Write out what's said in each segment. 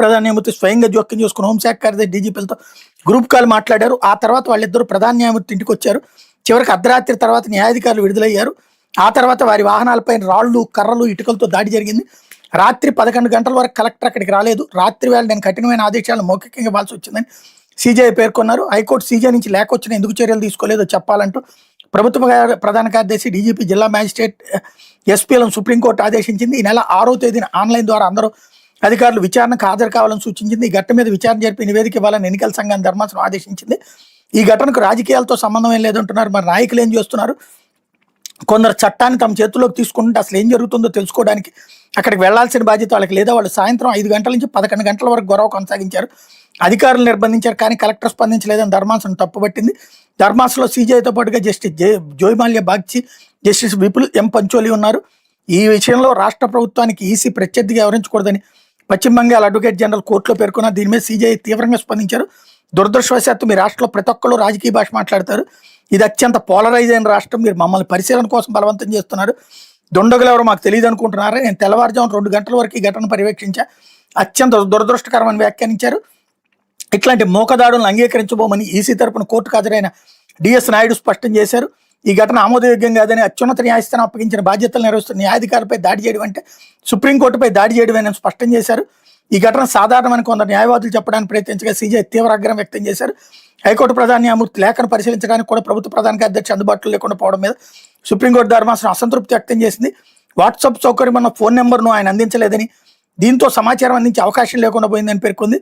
ప్రధాన న్యాయమూర్తి స్వయంగా జోక్యం చేసుకుని హోంశాఖ కార్యదర్శి డీజీపీలతో గ్రూప్ కాల్ మాట్లాడారు. ఆ తర్వాత వాళ్ళిద్దరు ప్రధాన న్యాయమూర్తి ఇంటికి వచ్చారు. చివరికి అర్ధరాత్రి తర్వాత న్యాయాధికారులు విడుదలయ్యారు. ఆ తర్వాత వారి వాహనాలపై రాళ్లు, కర్రలు, ఇటుకలతో దాడి జరిగింది. రాత్రి 11 గంటల వరకు కలెక్టర్ అక్కడికి రాలేదు. రాత్రి వేళ నేను కఠినమైన ఆదేశాలను మౌఖికంగా ఇవ్వాల్సి వచ్చిందని సీజేఐ పేర్కొన్నారు. హైకోర్టు సీజే నుంచి లేఖ వచ్చిన ఎందుకు చర్యలు తీసుకోలేదో చెప్పాలంటూ ప్రభుత్వ ప్రధాన కార్యదర్శి, డీజీపీ, జిల్లా మ్యాజిస్ట్రేట్, ఎస్పీలను సుప్రీంకోర్టు ఆదేశించింది. ఈ నెల 6వ తేదీన ఆన్లైన్ ద్వారా అందరూ అధికారులు విచారణకు హాజరు కావాలని సూచించింది. ఈ ఘటన మీద విచారణ జరిపి నివేదిక ఇవ్వాలని ఎన్నికల సంఘాన్ని ధర్మాసనం ఆదేశించింది. ఈ ఘటనకు రాజకీయాలతో సంబంధం ఏం లేదంటున్నారు. మరి నాయకులు ఏం చేస్తున్నారు? కొందరు చట్టాన్ని తమ చేతుల్లోకి తీసుకుంటే అసలు ఏం జరుగుతుందో తెలుసుకోవడానికి అక్కడికి వెళ్లాల్సిన బాధ్యత వాళ్ళకి లేదా. వాళ్ళు సాయంత్రం 5 గంటల నుంచి 11 గంటల వరకు గొడవ కొనసాగించారు. అధికారులు నిర్బంధించారు, కానీ కలెక్టర్ స్పందించలేదని ధర్మాసనం తప్పుపట్టింది. ధర్మాసనంలో సీజేఐతో పాటుగా జస్టిస్ జోయ్మాల్యా బాగ్చి, జస్టిస్ విపుల్ ఎం పంచోలి ఉన్నారు. ఈ విషయంలో రాష్ట్ర ప్రభుత్వానికి ఈసీ ప్రత్యర్థిగా వ్యవహరించకూడదని పశ్చిమ బెంగాల్ అడ్వకేట్ జనరల్ కోర్టులో పేర్కొన్నారు. దీని మీద సీజేఐ తీవ్రంగా స్పందించారు. దురదృష్టవశాత్తు మీ రాష్ట్రంలో ప్రతి ఒక్కరు రాజకీయ భాష మాట్లాడతారు. ఇది అత్యంత పోలరైజ్ అయిన రాష్ట్రం. మీరు మమ్మల్ని పరిశీలన కోసం బలవంతం చేస్తున్నారు. దుండగులు ఎవరో మాకు తెలియదు అనుకుంటున్నారా? నేను తెల్లవారుజామున 2 గంటల వరకు ఈ ఘటన పర్యవేక్షించా. అత్యంత దురదృష్టకరమని వ్యాఖ్యానించారు. ఇట్లాంటి మోకదాడులను అంగీకరించబోమని ఈసీ తరపున కోర్టుకు హాజరైన డిఎస్ నాయుడు స్పష్టం చేశారు. ఈ ఘటన ఆమోదయోగ్యం కాదని అత్యున్నత న్యాయస్థానం అప్పగించిన బాధ్యతలు నిర్వహిస్తున్న న్యాయాధికారులపై దాడి చేయడం అంటే సుప్రీంకోర్టుపై దాడి చేయడమేనని స్పష్టం చేశారు. ఈ ఘటన సాధారణమని కొందరు న్యాయవాదులు చెప్పడానికి ప్రయత్నించగా సీజే తీవ్ర ఆగ్రహం వ్యక్తం చేశారు. హైకోర్టు ప్రధాన న్యాయమూర్తి లేఖను పరిశీలించడానికి కూడా ప్రభుత్వ ప్రధాన కార్యదర్శి అందుబాటులో లేకుండా పోవడం మీద సుప్రీంకోర్టు ధర్మాసనం అసంతృప్తి వ్యక్తం చేసింది. వాట్సాప్ సౌకర్యం ఉన్న ఫోన్ నెంబర్ను ఆయన అందించలేదని, దీంతో సమాచారం అందించే అవకాశం లేకుండా పోయిందని పేర్కొంది.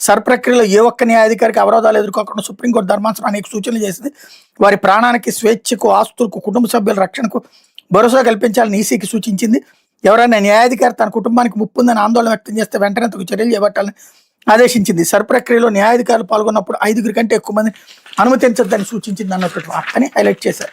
సర్ ప్రక్రియలో ఏ ఒక్క న్యాయాధికారికి అవరోధాలు ఎదుర్కోకుండా సుప్రీంకోర్టు ధర్మాసనం అనేక సూచనలు చేసింది. వారి ప్రాణానికి, స్వేచ్ఛకు, ఆస్తులకు, కుటుంబ సభ్యుల రక్షణకు భరోసా కల్పించాలని ఈసీకి సూచించింది. ఎవరైనా న్యాయాధికారి తన కుటుంబానికి ముప్పు ఉందని ఆందోళన వ్యక్తం చేస్తే వెంటనే తగు చర్యలు చేపట్టాలని ఆదేశించింది. సర్ ప్రక్రియలో న్యాయాధికారులు పాల్గొన్నప్పుడు 5 కంటే ఎక్కువ మంది అనుమతించొద్దని సూచించింది అన్నట్టు వార్తని హైలైట్ చేశారు.